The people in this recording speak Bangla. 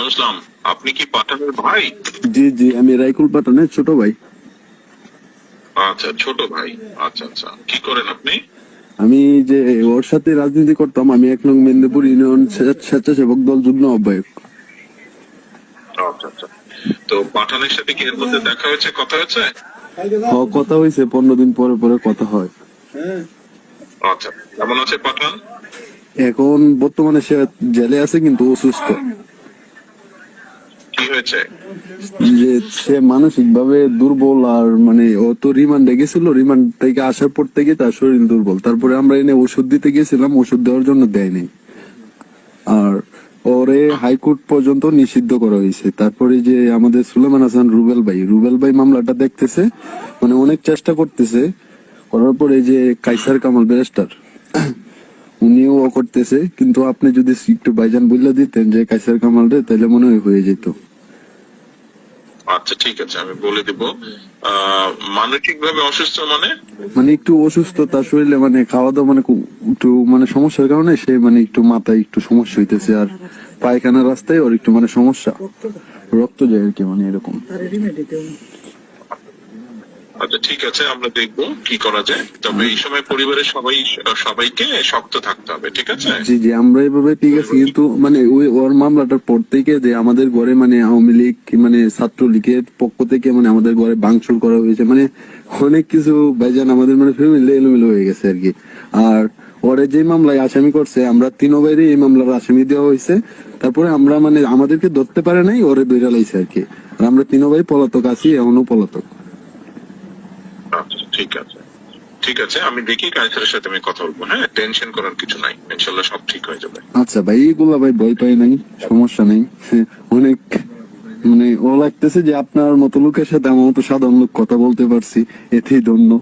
আসলাম, আপনি কি পাঠানের ভাই? জি জি, আমি রাইকুল পাঠানের ছোট ভাই। আচ্ছা, ছোট ভাই। আচ্ছা আচ্ছা, কি করেন আপনি? আমি যে ওর সাথে রাজনীতি করতাম, আমি 1 নং মেদিনীপুর ইউনিয়ন স্বেচ্ছাসেবক দল যুগ্ম আহ্বায়ক। আচ্ছা আচ্ছা। তো পাঠানের সাথে কি এর মধ্যে দেখা হয়েছে, কথা হয়েছে? কথা হয়েছে, 15 দিন পরে পরে কথা হয়। আচ্ছা, কেমন আছে পাঠান? এখন বর্তমানে সে জেলে আছে, কিন্তু অসুস্থ। কি হয়েছে? যে সে মানসিক ভাবে দুর্বল, আর মানে ও তো রিমান্ডে গেছিল, রিমান্ড থেকে আসার পর থেকে তার শরীর দুর্বল। তারপরে আমরা এনে ওষুধ দিতে গেছিলাম, ওষুধ দেওয়ার জন্য দেয়নি। আর ওরে হাইকোর্ট পর্যন্ত নিষিদ্ধ করা হয়েছে। তারপরে যে আমাদের সুলেমান হাসান রুবেল ভাই মামলাটা দেখতেছে, মানে অনেক চেষ্টা করতেছে। করার পরে যে কাইসার কামাল ব্যারিস্টার, উনিও করতেছে। কিন্তু আপনি যদি একটু ভাইজান বললে দিতেন যে কাইসার কামাল রে, তাহলে মনে হয় হয়ে যেত। আচ্ছা ঠিক আছে, আমি বলে দিব। মানসিক ভাবে অসুস্থ মানে? মানে একটু অসুস্থ, তার শরীরে মানে খাওয়া দাওয়া মানে একটু মানে সমস্যার কারণে সে মানে একটু মাথায় একটু সমস্যা হইতেছে, আর পায়খানার রাস্তায় ওর একটু মানে সমস্যা, রক্ত যায় আর কি, মানে এরকম। আচ্ছা ঠিক আছে, আমরা দেখবো কি করা যায়। তবে এই সময় পরিবারের সবাইকে শক্ত থাকতে হবে, ঠিক আছে? জি জি, আমরা এভাবে ঠিক আছে, কিন্তু মানে ওই ওর মামলাটার পর থেকে যে আমাদের ঘরে মানে আওয়ামী লীগ মানে ছাত্রলীগের পক্ষ থেকে মানে আমাদের ঘরে ভাঙচুর করা হয়েছে, মানে অনেক কিছু ভাইজান, আমাদের মানে ফ্যামিলি এলোমেলো হয়ে গেছে আর কি। আর ওরে যে মামলায় আসামি করছে, আমরা তিনো বাইরে এই মামলার আসামি দেওয়া হয়েছে। তারপরে আমরা মানে আমাদেরকে ধরতে পারে নাই, ওরে ধরে লাইছে আর কি। আর আমরা তিনো ভাই পলাতক আছি, এখনো পলাতক। আচ্ছা ঠিক আছে, ঠিক আছে, আমি দেখি কাইসারের সাথে আমি কথা বলবো। হ্যাঁ, টেনশন করার কিছু নাই, ইনশাল্লাহ সব ঠিক হয়ে যাবে। আচ্ছা ভাই, এগুলা ভাই ভয় পাই নাই, সমস্যা নেই। অনেক মানে ও লাগতেছে যে আপনার মতো লোকের সাথে আমার মতো সাধারণ লোক কথা বলতে পারছি, এতেই ধন্য।